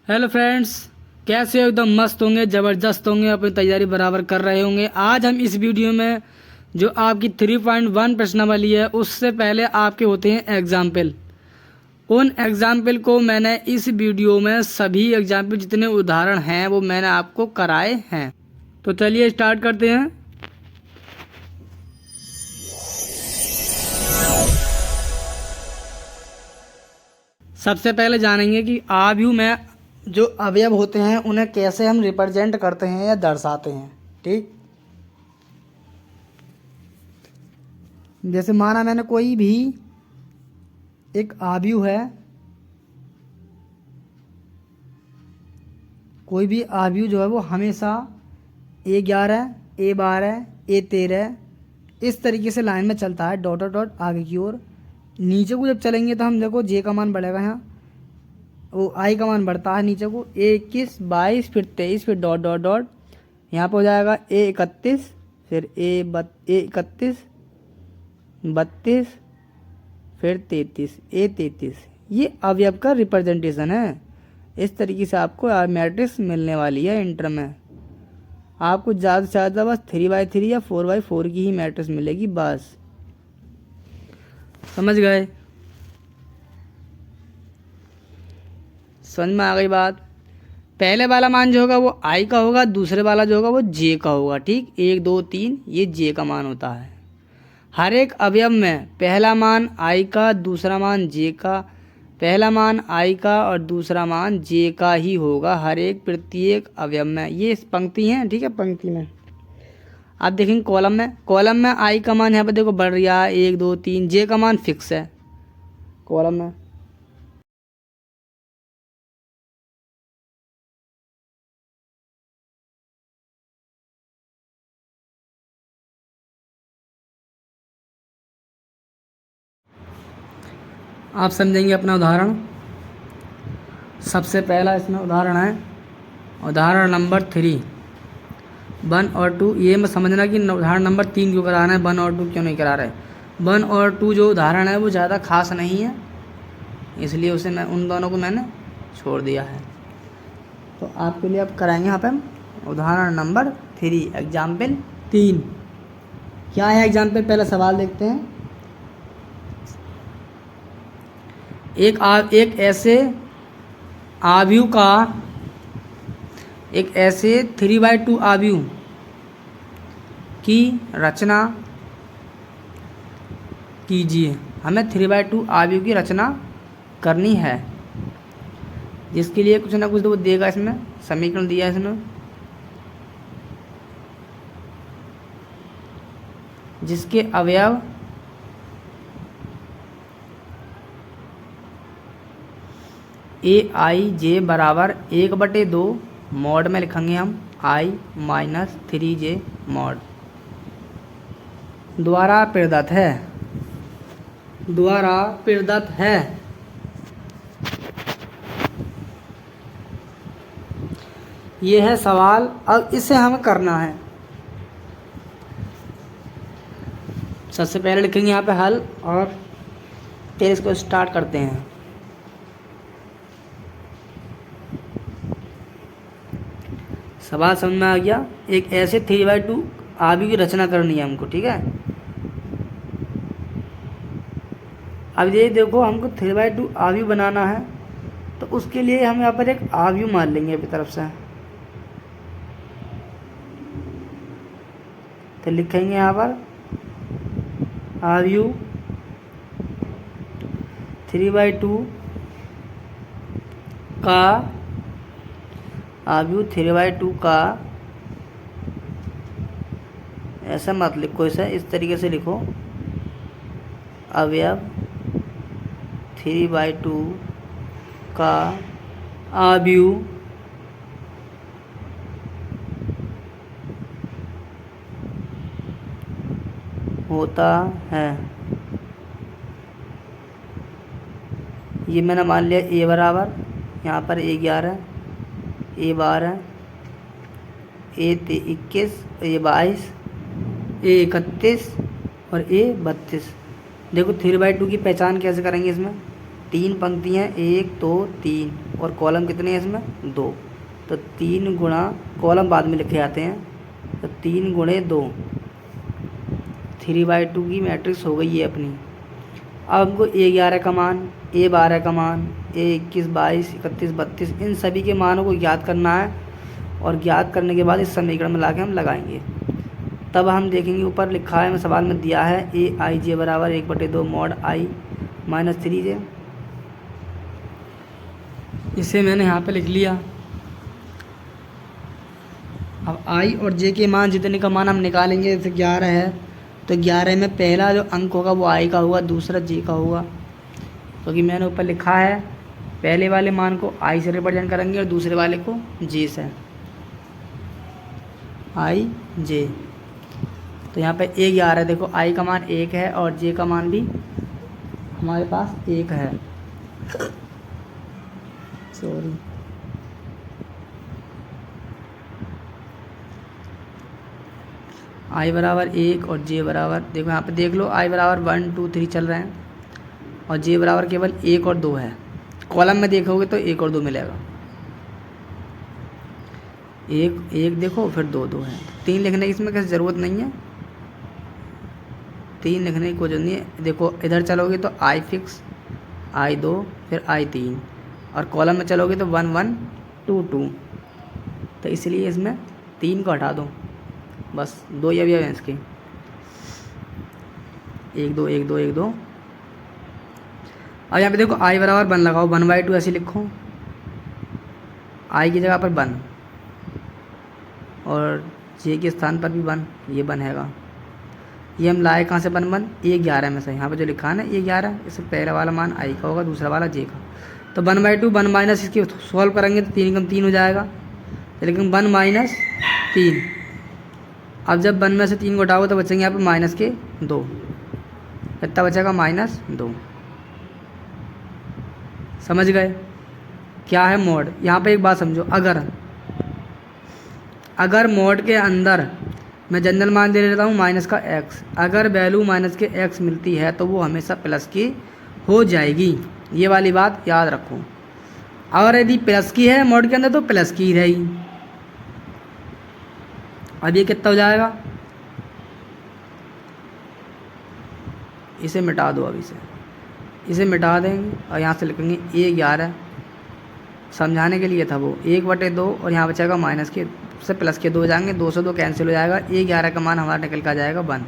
Hello friends, कैसे हो? एकदम मस्त होंगे, ज़बरदस्त होंगे, अपनी तैयारी बराबर कर रहे होंगे। आज हम इस वीडियो में जो आपकी 3.1 प्रश्नावली है उससे पहले आपके होते हैं एग्जाम्पल। उन एग्जाम्पल को मैंने इस वीडियो में सभी एग्जाम्पल जितने उदाहरण हैं वो मैंने आपको कराए हैं। तो चलिए स्टार्ट करते हैं। सबसे पहले जानेंगे कि आव्यूह में जो अवयव होते हैं उन्हें कैसे हम रिप्रेजेंट करते हैं या दर्शाते हैं। ठीक, जैसे माना मैंने कोई भी एक आव्यूह है, कोई भी आव्यूह जो है वो हमेशा A11, A12, A13 इस तरीके से लाइन में चलता है, डॉट डॉट डॉट आगे की ओर। नीचे को जब चलेंगे तो हम देखो जे का मान बढ़ेगा, यहाँ वो आई का मान बढ़ता है नीचे को, A21, 22, फिर 23, फिर डॉट डॉट डॉट, यहाँ पर हो जाएगा A31, फिर A31, 32, फिर 33, A33। ये अवयव का रिप्रेजेंटेशन है। इस तरीके से आपको मैट्रिक्स मिलने वाली है इंटर में। आपको ज़्यादा से ज़्यादा बस 3/3 या 4/4 की ही मैट्रिक्स मिलेगी, बस। समझ गए? समझ में आ गई बात? पहले वाला मान जो होगा वो आई का होगा, दूसरे वाला जो होगा वो जे का होगा। ठीक, 1, 2, 3 ये जे का मान होता है। हर एक अवयव में पहला मान आई का, दूसरा मान जे का, पहला मान आई का और दूसरा मान जे का ही होगा हर एक प्रत्येक अवयव में। ये पंक्ति है, ठीक है। पंक्ति में आप देखेंगे कॉलम में आई का मान यहाँ पर देखो बढ़ रहा है, 1, 2, 3। जे का मान फिक्स है कॉलम में। आप समझेंगे अपना उदाहरण। सबसे पहला इसमें उदाहरण है उदाहरण नंबर 3, 1 और 2। ये मत समझना कि उदाहरण नंबर 3 क्यों करा रहे हैं, 1 और 2 क्यों नहीं करा रहे। 1 और 2 जो उदाहरण है वो ज़्यादा खास नहीं है, इसलिए उसे मैं उन दोनों को मैंने छोड़ दिया है। तो आपके लिए अब कराएंगे यहाँ पे हम उदाहरण नंबर 3, एग्जाम्पल 3। क्या है एग्जाम्पल? पहले सवाल देखते हैं। एक ऐसे 3/2 आव्यूह की रचना कीजिए। हमें 3/2 आव्यूह की रचना करनी है, जिसके लिए कुछ ना कुछ तो वो देगा। इसमें समीकरण दिया है इसमें, जिसके अवयव AIJ बराबर 1/2 मॉड में लिखेंगे हम I माइनस 3J मॉड द्वारा प्रदत्त है। ये है सवाल। अब इसे हमें करना है। सबसे पहले लिखेंगे यहाँ पे हल और फिर इसको स्टार्ट करते हैं। सवाल समझ में आ गया? एक ऐसे 3/2 आव्यूह की रचना करनी है हमको, ठीक है। अब ये देखो, हमको 3/2 आव्यूह बनाना है, तो उसके लिए हम यहाँ पर एक आव्यूह मान लेंगे अपनी तरफ से। तो लिखेंगे यहाँ पर आव्यूह 3/2 का आव्यूह 3/2 का, ऐसा मत लिखो, इस तरीके से लिखो, अवयव 3/2 का आव्यूह होता है। ये मैंने मान लिया A बराबर, यहाँ पर A11, A12, A21, A22, A31 और A32। देखो 3/2 की पहचान कैसे करेंगे इसमें। 3 पंक्तियाँ, 1 2 3, और कॉलम कितने हैं इसमें 2। तो 3 गुणा, कॉलम बाद में लिखे आते हैं, तो 3 गुणे 2, 3/2 की मैट्रिक्स हो गई है अपनी। अब हमको A11 का मान, A12 का मान, A21 22 31 32 इन सभी के मानों को ज्ञात करना है, और ज्ञात करने के बाद इस समीकरण में लाके हम लगाएंगे। तब हम देखेंगे, ऊपर लिखा है, मैं सवाल में दिया है AIJ बराबर 1/2 mod I माइनस 3J। इसे मैंने यहाँ पे लिख लिया। अब I और J के मान, जितने का मान हम निकालेंगे, जैसे 11 है तो 11 में पहला जो अंक होगा वो I का होगा, दूसरा J का होगा, क्योंकि मैंने ऊपर लिखा है पहले वाले मान को I से रिप्रेजेंट करेंगे और दूसरे वाले को J से, I J। तो यहाँ पे A11, देखो I का मान 1 है और J का मान भी हमारे पास 1 है, सॉरी, I बराबर 1 और J बराबर, देखो यहाँ पे देख लो, I बराबर 1 2 3 चल रहे हैं और J बराबर केवल 1 और 2 है। कॉलम में देखोगे तो 1 और 2 मिलेगा, 1 1 देखो, फिर 2 2 है। 3 लिखने की इसमें किसी ज़रूरत नहीं है, 3 लिखने की कोई ज़रूरत नहीं है। देखो इधर चलोगे तो I फिक्स, I 2, फिर I 3, और कॉलम में चलोगे तो 1 1 2 2, तो इसलिए इसमें 3 को हटा दो, बस 2 ही अवयव हैं इसके, 1 2 1 2 1 2। अब यहाँ पे देखो I बराबर 1 लगाओ, 1/2 ऐसे लिखो, I की जगह पर 1 और J के स्थान पर भी 1, ये 1 हैगा। ये हम लाए कहाँ से 1 1, A11 में से, यहाँ पे जो लिखा है ना A11, इससे पहला वाला मान I का होगा, दूसरा वाला J का। तो 1/2, 1 माइनस, इसकी सॉल्व करेंगे तो 3 कम 3 हो जाएगा, लेकिन 1 माइनस 3। अब जब 1 में से 3 को उठाओ तो बचेंगे यहाँ पे माइनस के 2, कितना बचेगा -2। समझ गए क्या है मॉड। यहाँ पे एक बात समझो, अगर मॉड के अंदर मैं जनरल मान दे लेता हूँ माइनस का x, अगर वैल्यू माइनस के x मिलती है तो वो हमेशा प्लस की हो जाएगी, ये वाली बात याद रखो। और यदि प्लस की है मॉड के अंदर तो प्लस की ही रहेगी। अब ये कितना हो जाएगा, इसे मिटा दो, अब इसे मिटा देंगे और यहाँ से लिखेंगे A11, समझाने के लिए था वो, 1/2, और यहाँ बचेगा माइनस के से प्लस के 2 हो जाएंगे, 2 से 2 कैंसिल हो जाएगा, A11 का मान हमारा निकल कर आ जाएगा 1,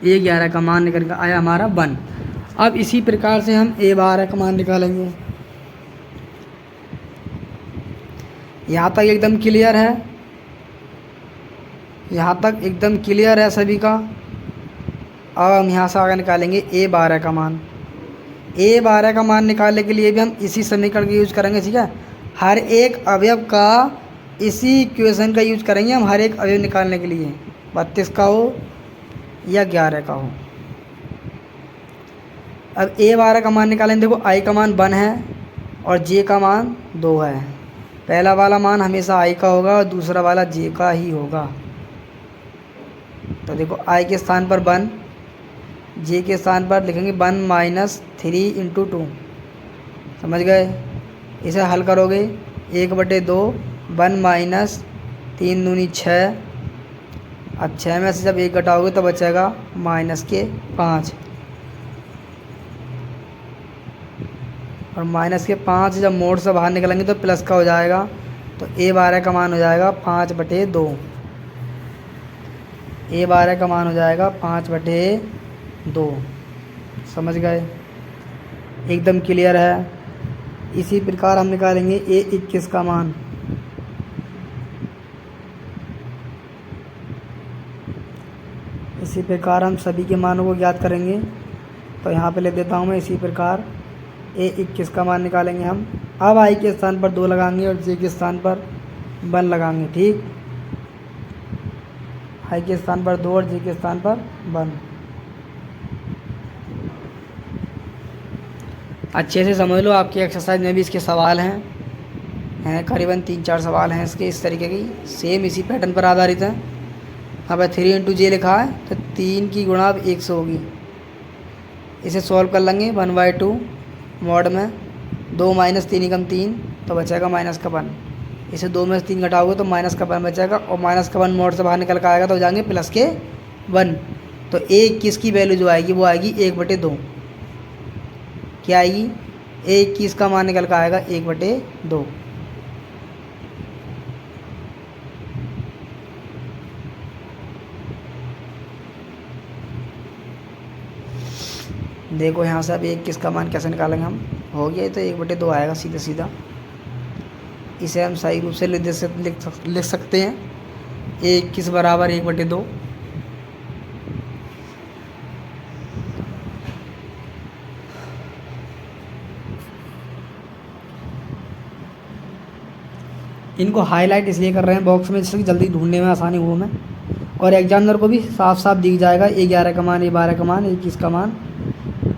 A11 का मान निकल कर आया हमारा 1। अब इसी प्रकार से हम A12 का मान निकालेंगे। यहाँ तक एकदम क्लियर है, यहाँ तक एकदम क्लियर है सभी का। अब हम यहाँ से आगे निकालेंगे A12 का मान। A12 का मान निकालने के लिए भी हम इसी समीकरण का यूज करेंगे, ठीक है। हर एक अवयव का इसी इक्वेशन का यूज करेंगे हम, हर एक अवयव निकालने के लिए, 32 का हो या 11 का हो। अब A12 का मान निकालेंगे। देखो I का मान 1 है और J का मान 2 है। पहला वाला मान हमेशा I का होगा और दूसरा वाला J का ही होगा। तो देखो I के स्थान पर 1, J के स्थान पर लिखेंगे 1 माइनस 3 इंटू 2। समझ गए। इसे हल करोगे 1/2, 1 माइनस 3 दूनी 6। अब 6 में से जब 1 घटाओगे तो बचेगा माइनस के 5, और माइनस के 5 जब मोड से बाहर निकलेंगे तो प्लस का हो जाएगा। तो A12 का मान हो जाएगा 5/2। A12 का मान हो जाएगा 5/2। समझ गए, एकदम क्लियर है। इसी प्रकार हम निकालेंगे A21 का मान। इसी प्रकार हम सभी के मानों को ज्ञात करेंगे। तो यहाँ पे लिख देता हूँ मैं, इसी प्रकार A21 का मान निकालेंगे हम। अब I के स्थान पर 2 लगाएंगे और J के स्थान पर 1 लगाएंगे, ठीक। I के स्थान पर 2 और J के स्थान पर 1। अच्छे से समझ लो, आपकी एक्सरसाइज में भी इसके सवाल हैं करीबन 3-4 सवाल हैं इसके इस तरीके की, सेम इसी पैटर्न पर आधारित है। अब 3 इंटू J लिखा है तो 3 की गुणा अब 1 से होगी। इसे सॉल्व कर लेंगे 1/2 मॉड में 2 माइनस 3 एकम 3, तो बचेगा माइनस का 1। इसे 2 में से 3 घटाओगे तो माइनस का 1 बचेगा, और माइनस का 1 मॉड से बाहर निकल कर आएगा तो हो जाएंगे प्लस के 1। तो A21 की वैल्यू जो आएगी वो आएगी 1/2। क्या आएगी? A21 का मान निकल कर आएगा 1/2। देखो यहाँ से अब 21 का मान कैसे निकालेंगे हम। हो गया, तो 1/2 आएगा सीधा सीधा। इसे हम सही रूप से लिख सकते हैं। 21 बराबर 1/2। इनको हाईलाइट इसलिए कर रहे हैं बॉक्स में, जिससे जल्दी ढूंढने में आसानी हो हमें, और एग्जामिनर को भी साफ साफ दिख जाएगा A11 का मान, A12 का मान, A21 का मान।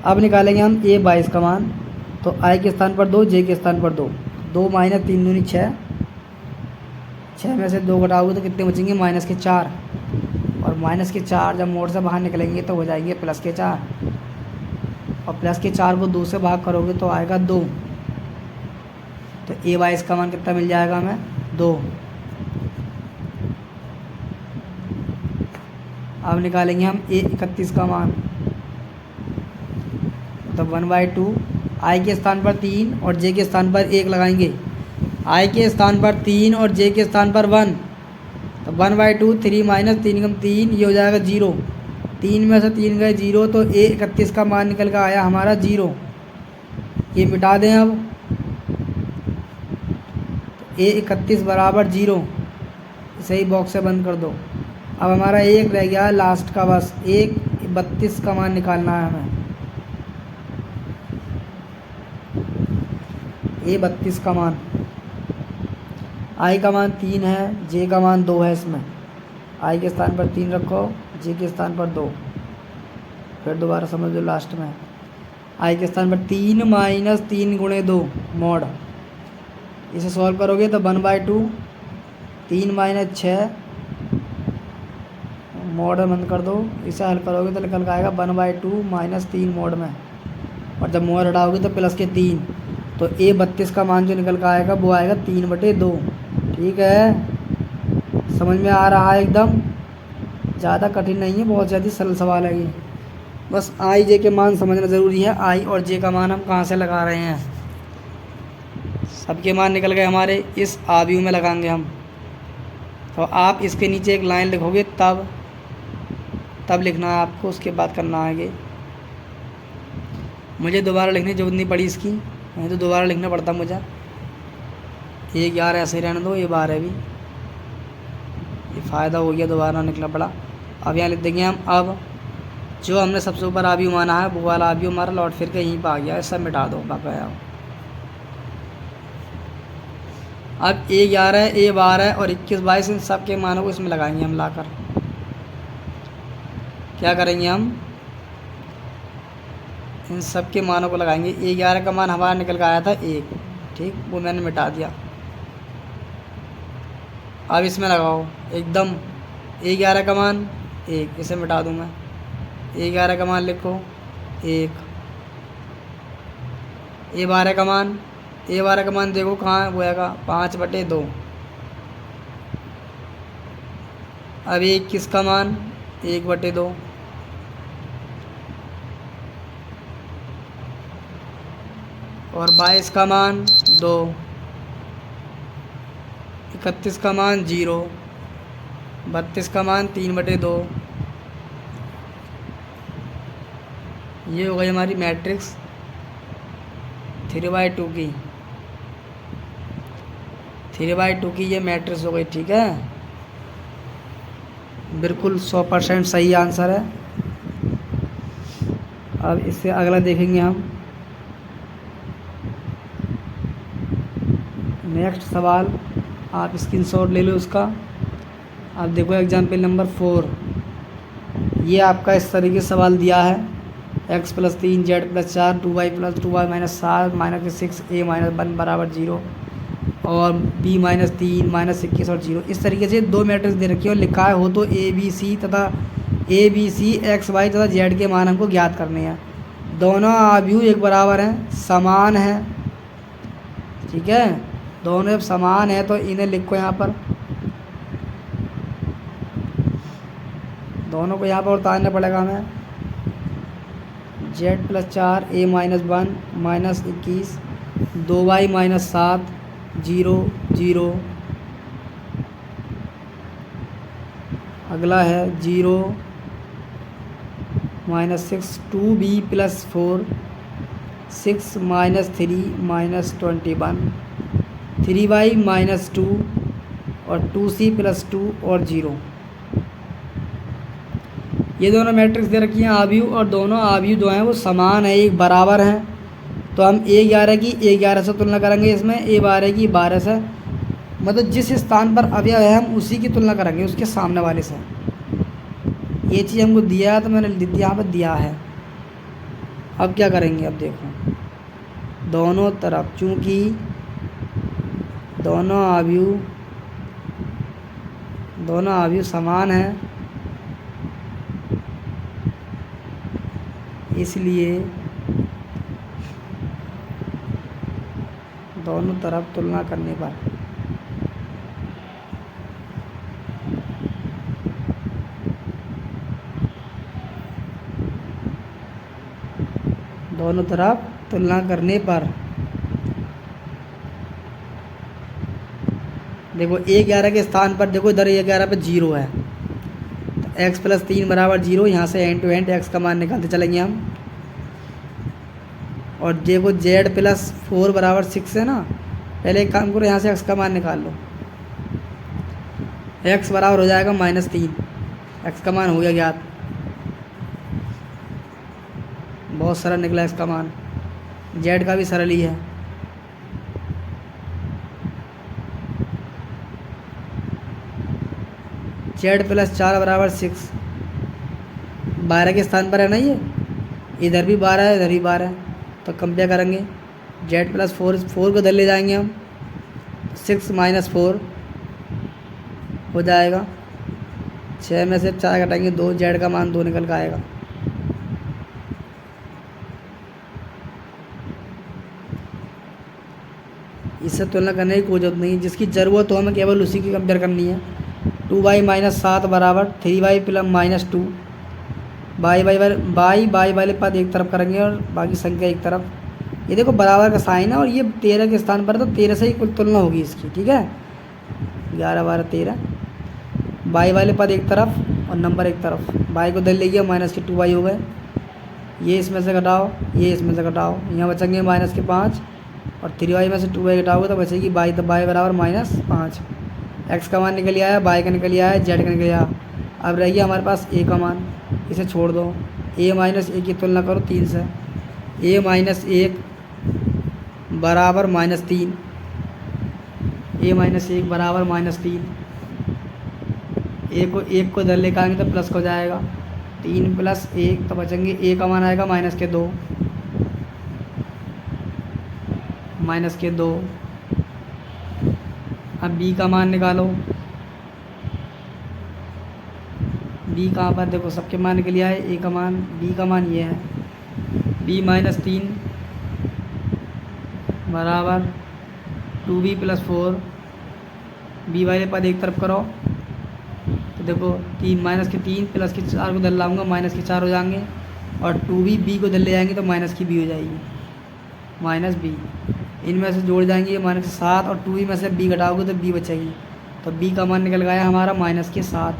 अब निकालेंगे हम A22 का मान। तो I के स्थान पर 2, J के स्थान पर 2। 2 माइनस 3 दूनी 6, 6 में से 2 घटाओगे तो कितने बचेंगे? माइनस के 4। और माइनस के 4 जब मोड से बाहर निकलेंगे तो हो जाएंगे प्लस के 4, और प्लस के 4 को 2 से भाग करोगे तो आएगा 2। तो A22 का मान कितना मिल जाएगा हमें? 2। अब निकालेंगे हम A31 का मान। तो 1/2, I के स्थान पर 3 और J के स्थान पर 1 लगाएंगे। I के स्थान पर 3 और J के स्थान पर 1, तो 1/2, 3 माइनस 3 कम 3, ये हो जाएगा 0। 3 में से 3 गए 0, तो A31 का मान निकल कर आया हमारा 0। ये मिटा दें अब। A31 बराबर 0, इसे ही बॉक्स से बंद कर दो। अब हमारा एक रह गया लास्ट का, बस A32 का मान निकालना है हमें। A32 का मान, I का मान 3 है, J का मान 2 है। इसमें I के स्थान पर 3 रखो, J के स्थान पर 2। फिर दोबारा समझ लो लास्ट में I के स्थान पर 3 माइनस 3 गुणे 2 मॉड। इसे सॉल्व करोगे तो 1/2, 3 माइनस 6 मॉड में बंद कर दो। इसे हल करोगे तो निकल के आएगा 1/2 माइनस 3 मॉड में, और जब मॉड हटाओगे तो प्लस के 3। तो A32 का मान जो निकल कर आएगा वो आएगा 3/2। ठीक है, समझ में आ रहा है? एकदम ज़्यादा कठिन नहीं है, बहुत ज़्यादा सरल सवाल है ये। बस I J के मान समझना ज़रूरी है। I और J का मान हम कहाँ से लगा रहे हैं? सबके मान निकल गए हमारे, इस आव्यूह में लगाएंगे हम। तो आप इसके नीचे एक लाइन लिखोगे, तब लिखना है आपको, उसके बाद करना है आगे। मुझे दोबारा लिखने की जरूरत नहीं पड़ी इसकी, नहीं तो दोबारा लिखना पड़ता मुझे। ये 11 ऐसे ही रहने दो, ये 12 भी, ये फ़ायदा हो गया, दोबारा निकलना पड़ा। अब यहाँ लिख देंगे हम। अब जो हमने सबसे ऊपर आव्यूह माना है वो वाला आव्यूह हमारा लौट फिर के यहीं पर आ गया, सब मिटा दो बकाया। अब A11, A12 और 21, 22 इन सब के मानों को इसमें लगाएंगे हम लाकर। क्या करेंगे हम? इन सब के मानों को लगाएंगे। A11 का मान हमारा निकल कर आया था 1, ठीक, वो मैंने मिटा दिया। अब इसमें लगाओ एकदम। A11 का मान 1, इसे मिटा दूँ मैं। A11 का मान लिखो 1। A12 का मान, A12 का मान देखो कहाँ वो आएगा, 5/2। अब 21 का मान 1/2। और 22 का मान 2। 31 का मान 0। 32 का मान 3/2। ये हो गई हमारी मैट्रिक्स 3/2 की। 3/2 की ये मैट्रिक्स हो गई। ठीक है, बिल्कुल 100% सही आंसर है। अब इससे अगला देखेंगे हम। नेक्स्ट सवाल आप स्क्रीनशॉट ले लो उसका। आप देखो एग्जाम्पल नंबर 4। ये आपका इस तरीके से सवाल दिया है। x + 3 z + 4 2y + 2y - 7 - 6 a - 1 बराबर 0 और b - 3 - 21 और 0। इस तरीके से दो मैट्रिक्स दे रखी है और लिखा है हो तो a b c x y तथा z के मान हमको ज्ञात करने हैं। दोनों आव्यूह एक बराबर हैं, समान हैं, ठीक है। दोनों जब समान है तो इन्हें लिखो यहाँ पर, दोनों को यहाँ पर उतारना पड़ेगा हमें। z+4 a-1 -21 2y -7 0 0, अगला है 0 -6 2b + 4 6 -3 -21 3y -2 और 2c + 2 और 0। ये दोनों मैट्रिक्स दे रखी हैं आव्यूह, और दोनों आव्यूह जो हैं वो समान है, एक बराबर हैं। तो हम a11 की a11 से तुलना करेंगे, इसमें a12 की 12 से, मतलब जिस स्थान पर अवयव है हम उसी की तुलना करेंगे उसके सामने वाले से। ये चीज़ हमको दिया है तो मैंने यहाँ पर दिया है। अब क्या करेंगे, अब देखो दोनों तरफ, चूँकि दोनों आव्यूह समान हैं, इसलिए दोनों तरफ तुलना करने पर देखो a11 के स्थान पर, देखो इधर a11 पे 0 है, तो x + 3 = 0। यहाँ से एंड टू एंड x का मान निकालते चलेंगे हम। और देखो z+4 = 6 है ना, पहले एक काम करो, यहाँ से x का मान निकाल लो। x बराबर हो जाएगा -3, x का मान हो गया ज्ञात, बहुत सरल निकला इसका मान। z का भी सरल ही है। z+4 = 6, 12 के स्थान पर है ना, ये इधर भी 12 है, इधर भी 12 है, तो कंपेयर करेंगे। z+4 4 को इधर ले जाएंगे हम, 6 - 4 हो जाएगा, 6 में से 4 घटाएंगे 2, z का मान 2 निकल कर आएगा। इससे तुलना करने की कोई जरूरत नहीं है, जिसकी ज़रूरत हो हमें केवल उसी की कंपेयर करनी है। 2y - 7 = 3y + -2, y वाले पद एक तरफ करेंगे और बाकी संख्या एक तरफ। ये देखो बराबर का साइन है और ये 13 के स्थान पर है, तो 13 से ही कुल तुलना होगी इसकी, ठीक है। 11 12 13, y वाले पद एक तरफ और नंबर एक तरफ, y को दल लेंगे -2y हो गए। ये इसमें से घटाओ, ये इसमें से घटाओ, यहाँ बचेंगे -5, और 3y में से 2y घटाओगे तो बचेगी y, तो y बराबर -5। x का मान निकल आया, y का निकल आया, z का निकल आया। अब रह गया हमारे पास a का मान, इसे छोड़ दो। a - 1 की तुलना करो 3 से, a - 1 बराबर -3, a - 1 बराबर -3। एक को इधर लेकर आएंगे तो प्लस हो जाएगा, 3 + 1 तो बचेंगे, a का मान आएगा -2, -2। अब b का मान निकालो, b कहाँ पर, देखो सबके मान निकल आए। a का मान, b का मान ये है, b - 3 बराबर 2b + 4, b वाले पद एक तरफ करो तो देखो 3 + 4 को दल लाऊंगा, -4 हो जाएंगे, और 2b b को दल ले जाएंगे तो -b हो जाएगी, -b। इनमें से जोड़ जाएंगे ये -7, और 2b में से b घटाओगे तो b बचेगी, तो b का मान निकल गया हमारा -7।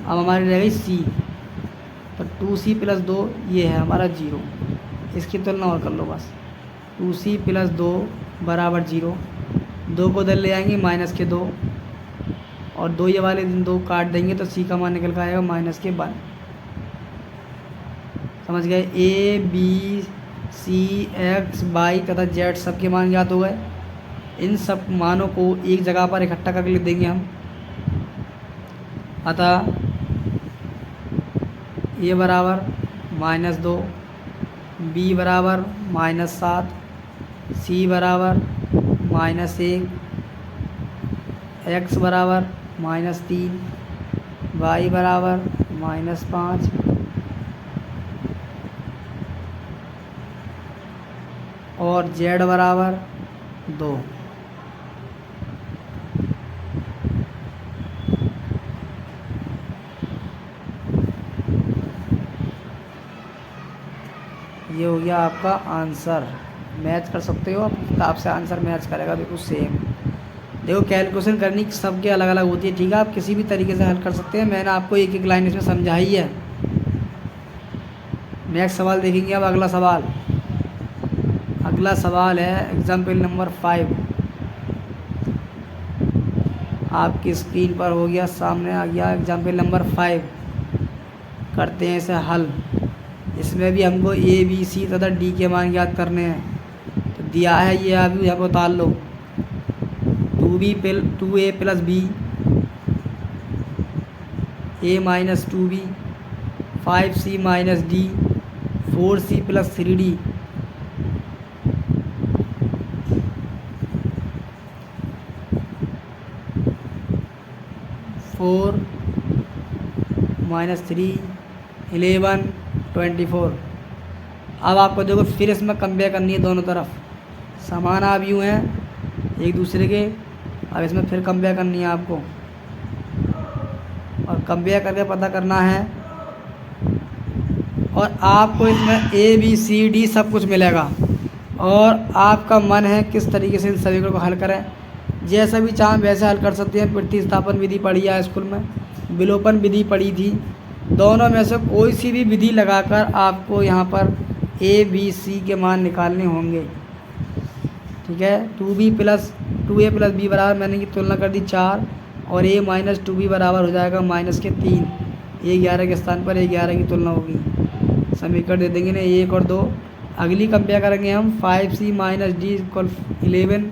अब हमारी रह गई c, तो 2c + 2 ये है हमारा 0। इसकी तुलना और कर लो बस, 2c + 2 = 0, 2 को इधर ले आएंगे -2, और 2 ये वाले 2 काट देंगे तो c का मान निकल कर आएगा -1। समझ गए। a b c x y तथा z सबके मान ज्ञात हो गए। इन सब मानों को एक जगह पर इकट्ठा करके लिख देंगे हम। अतः a बराबर -2, b बराबर -7, c बराबर -1, x बराबर -3, y बराबर -5 और z बराबर 2। ये हो गया आपका आंसर। मैच कर सकते हो, आप किताब से आंसर मैच करेगा बिल्कुल सेम। देखो कैलकुलेशन करनी सबके अलग अलग होती है, ठीक है, आप किसी भी तरीके से हल कर सकते हैं। मैंने आपको एक एक लाइन इसमें समझाई है। नेक्स्ट सवाल देखेंगे अब। अगला सवाल है एग्जाम्पल नंबर 5। आपकी स्क्रीन पर हो गया, सामने आ गया एग्जाम्पल नंबर 5। करते हैं इसे हल। इसमें भी हमको ए बी सी तथा डी के मान याद करने हैं। तो दिया है ये, अभी यहाँ पर उतार लो। 2a plus b, a minus 2b, 5c minus d, 4c plus 3d, 4 minus 3, 11, 24। अब आपको देखो फिर इसमें कंपेयर करनी है, दोनों तरफ समान आप यूँ हैं एक दूसरे के। अब इसमें फिर कंपेयर करनी है आपको, और कंपेयर करके पता करना है। और आपको इसमें ए बी सी डी सब कुछ मिलेगा, और आपका मन है किस तरीके से इन समीकरणों को हल करें। जैसा भी चाहें वैसे हल कर सकते हैं। प्रतिस्थापन विधि पढ़ी है स्कूल में, विलोपन विधि पढ़ी थी। दोनों में से कोई सी भी विधि लगाकर आपको यहाँ पर ए बी सी के मान निकालने होंगे, ठीक है। 2a प्लस बी बराबर, मैंने की तुलना कर दी 4, और a माइनस 2b बराबर हो जाएगा -3। a 11 के स्थान पर a 11 की तुलना होगी। समीकरण दे देंगे ना 1 और 2। अगली कंपेयर करेंगे हम 5c माइनस डी इक्वल 11,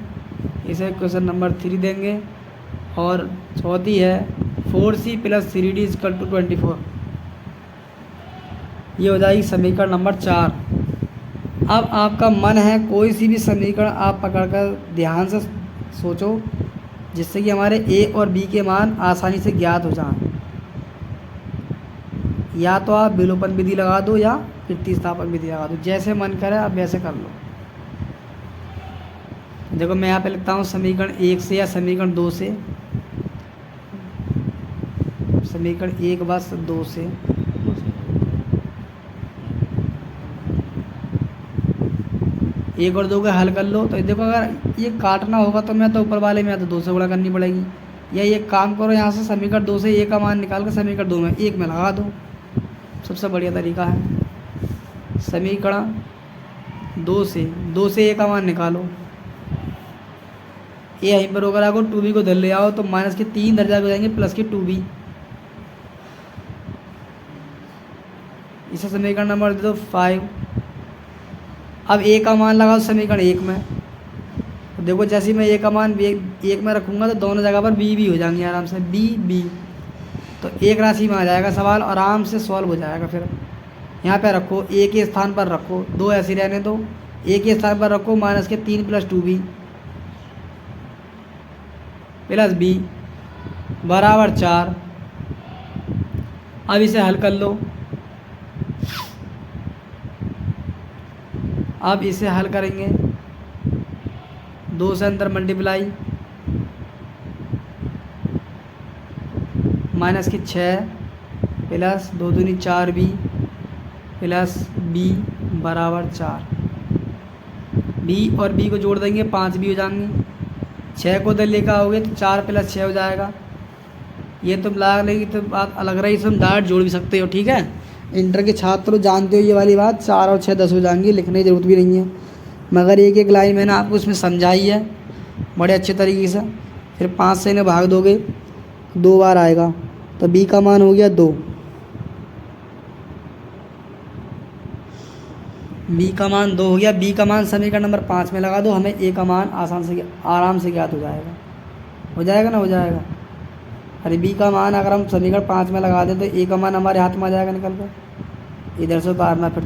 इसे क्वेश्चन नंबर 3 देंगे। और चौथी है 4c plus 3d equal to 24। ये हो जाएगी समीकरण नंबर 4। अब आपका मन है कोई सी भी समीकरण आप पकड़कर ध्यान से सोचो, जिससे कि हमारे ए और बी के मान आसानी से ज्ञात हो जाएं। या तो आप विलोपन विधि लगा दो या प्रतिस्थापन विधि लगा दो, जैसे मन करे आप वैसे कर लो। देखो मैं यहाँ पे लिखता हूँ समीकरण 1 से या समीकरण 2 से। समीकरण 1 बस 2 से। एक और 2 का हल कर लो। तो देखो अगर ये काटना होगा तो मैं तो ऊपर वाले में या तो 2 से गुणा करनी पड़ेगी, या ये काम करो यहाँ से समीकरण 2 से a का मान निकाल कर समीकरण 2 में 1 में लगा दो। सबसे बढ़िया तरीका है। समीकरण 2 से a का मान निकालो। a यहीं पर होकर आपको 2b को धर ले आओ तो -3 धर जाके हो जाएंगे +2b। इसे समीकरण नंबर दे दो 5। अब a का मान लगाओ समीकरण 1 में। तो देखो जैसे मैं a का मान 1 में रखूँगा तो दोनों जगह पर b हो जाएंगे आराम से, b। तो एक राशि में आ जाएगा सवाल, आराम से सॉल्व हो जाएगा। फिर यहाँ पे रखो, a के स्थान पर रखो, 2 ऐसे रहने दो, a के स्थान पर रखो -3 + 2b प्लस b बराबर 4। अब इसे हल कर लो। अब इसे हल करेंगे, 2 से अंदर मल्टीप्लाई, -6 प्लस 2 दूनी 4b प्लस b बराबर 4। b और b को जोड़ देंगे 5b हो जाएंगी। 6 को उधर लेकर आओगे तो 4 + 6 हो जाएगा। ये तुम ला लेगी तो बात अलग रही, तुम डायरेक्ट जोड़ भी सकते हो, ठीक है। इंटर के छात्र जानते हो ये वाली बात, 4 और 6 10 हो जाएंगी, लिखने की ज़रूरत भी नहीं है। मगर एक एक लाइन मैंने आपको इसमें समझाई है बड़े अच्छे तरीके से। फिर 5 से इन्हें भाग दोगे 2 बार आएगा, तो b का मान हो गया 2। b का मान 2 हो गया। b का मान समीकरण नंबर 5 में लगा दो, हमें a का मान आराम से ज्ञात हो जाएगा। हो जाएगा ना, हो जाएगा। अरे b का मान अगर हम समीकरण 5 में लगा दें तो a का मान हमारे हाथ में आ जाएगा निकल कर। इधर से उतारना, फिर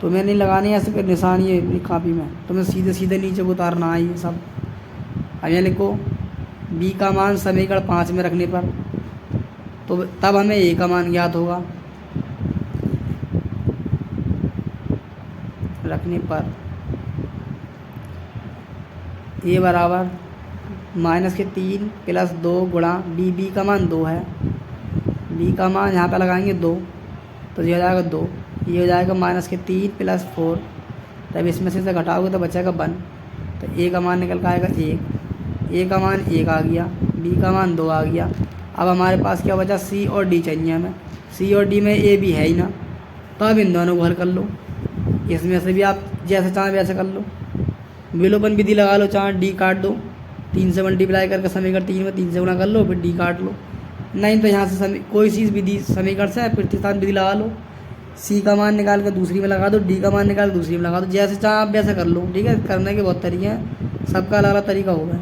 तुम्हें नहीं लगानी है ऐसे निशानी है अपनी कापी में, तुम्हें सीधे सीधे नीचे को उतारना है ये सब। अब यहाँ लिखो बी का मान समीकरण 5 में रखने पर, तो तब हमें ए का मान ज्ञात होगा। रखने पर ए बराबर -3 + 2 गुणा बी का मान 2 है, बी का मान यहाँ पर लगाएंगे 2, तो ये हो जाएगा 2, ये हो जाएगा -3 + 4, तब इसमें से घटाओगे तो बचेगा 1, तो ए का मान निकल के आएगा 1, ए का मान 1 आ गया, बी का मान 2 आ गया। अब हमारे पास क्या बचा, सी और डी चाहिए हमें, सी और डी में ए भी है ही ना, तो अब इन दोनों को हल कर लो। इसमें से भी आप जैसे चाहें वैसे कर लो, विलोपन विधि लगा लो, चाहे डी काट दो, 3 से मल्टीप्लाई करके समीकरण 3 में 3 से गुणा कर लो, फिर डी काट लो, नहीं तो यहाँ से कोई चीज़ विधि समीकरण से प्रतिस्थापन विधि लगा लो, सी का मान निकाल कर दूसरी में लगा दो, डी का मान निकाल कर दूसरी में लगा दो, जैसे चाहे आप वैसे कर लो। ठीक है, करने के बहुत तरीके हैं, सबका अलग अलग तरीका होगा।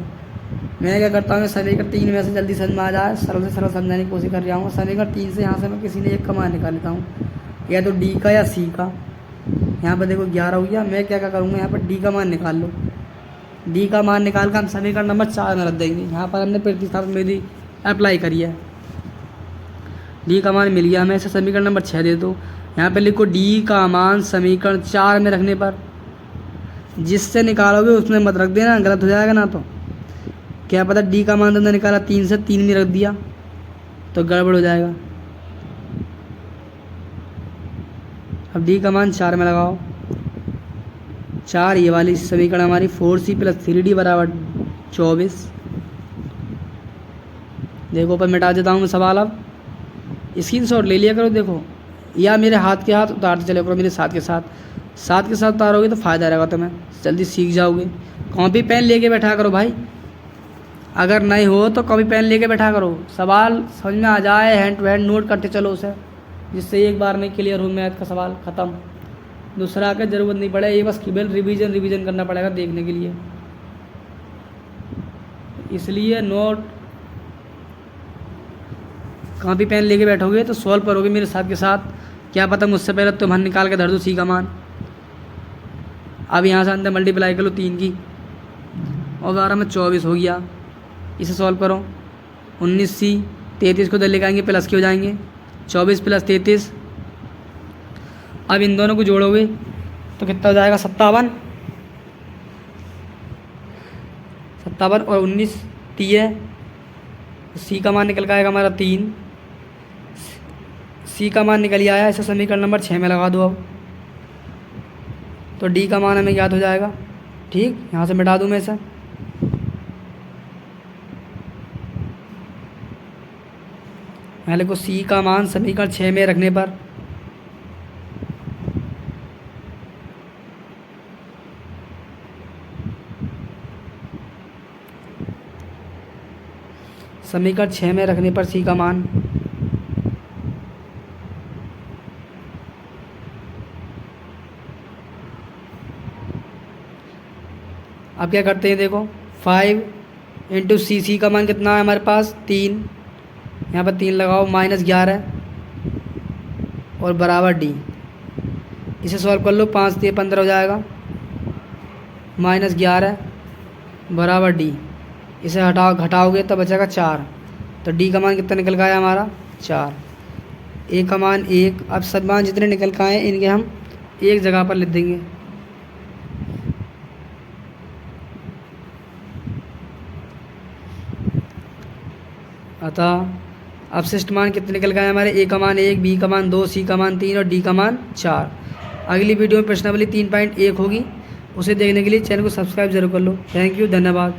मैं क्या करता हूँ, समीकरण 3 में से जल्दी समझ में आ जाए, सरल से सरल समझाने की कोशिश कर रहा हूँ। समीकरण 3 से यहाँ से मैं किसी ने एक का मान निकाल लेता हूँ, या तो डी का या सी का। यहाँ पर देखो 11 हो गया, मैं क्या करूँगा, यहाँ पर डी का मान निकाल लो, डी का मान निकाल कर हम समीकरण नंबर 4 में रख देंगे। यहाँ पर हमने प्रतिस्थापन विधि अप्लाई करी है, डी का मान मिल गया हमें, इसे समीकरण नंबर 6 दे दो। यहाँ पे लिखो डी का मान समीकरण 4 में रखने पर, जिससे निकालोगे उसमें मत रख देना, गलत हो जाएगा ना। तो क्या पता डी का मान तुमने निकाला 3 से 3 में रख दिया तो गड़बड़ हो जाएगा। अब डी का मान 4 में लगाओ, 4 ये वाली समीकरण हमारी 4c + 3d बराबर 24। देखो ऊपर मिटा देता हूँ मैं सवाल, अब स्क्रीनशॉट ले लिया करो, देखो, या मेरे हाथ के हाथ उतारते चले करो, मेरे साथ के साथ उतारोगे तो फ़ायदा रहेगा, तुम्हें जल्दी सीख जाओगे। कॉपी पेन लेके बैठा करो भाई, अगर नहीं हो तो कॉपी पेन लेके बैठा करो, सवाल समझ में आ जाए, हैंड टू हैंड नोट करते चलो उसे, जिससे एक बार में क्लियर हो मैथ का सवाल ख़त्म, दूसरा का ज़रूरत नहीं पड़े, ये बस केवल रिवीजन करना पड़ेगा देखने के लिए। इसलिए नोट कॉपी पेन लेके बैठोगे तो सॉल्व करोगे मेरे साथ के साथ, क्या पता मुझसे पहले तुम निकाल के धर दो सी का मान। अब यहाँ से अंदर मल्टीप्लाई कर लो 3 की, और 12 में 24 हो गया, इसे सॉल्व करो। 19c 33 को इधर लेके आएंगे, प्लस के हो जाएंगे, 24 + 33। अब इन दोनों को जोड़ोगे तो कितना हो जाएगा, 57 और 19 टी है, सी का मान निकल के आएगा हमारा 3, सी का मान निकल आया, इसे समीकरण नंबर 6 में लगा दो अब, तो डी का मान हमें याद हो जाएगा। ठीक, यहाँ से मिटा दूँ मैं इसे, पहले को सी का मान समीकरण 6 में रखने पर सी का मान अब क्या करते हैं, देखो 5 × सी का मान कितना है हमारे पास 3, यहाँ पर 3 लगाओ, -11 और बराबर डी, इसे सॉल्व कर लो, 5 × 15 हो जाएगा, -11 बराबर डी, इसे घटाओगे तो बचेगा 4, तो डी का मान कितना निकल का आया हमारा 4, ए का मान 1। अब सब मान जितने निकल का आए इनके हम एक जगह पर लिख देंगे, अतः अवशिष्ट मान कितने निकल गए हमारे, ए का मान 1, बी का मान 2, सी का मान 3 और डी का मान 4। अगली वीडियो में प्रश्नावली 3.1 होगी, उसे देखने के लिए चैनल को सब्सक्राइब जरूर कर लो। थैंक यू, धन्यवाद।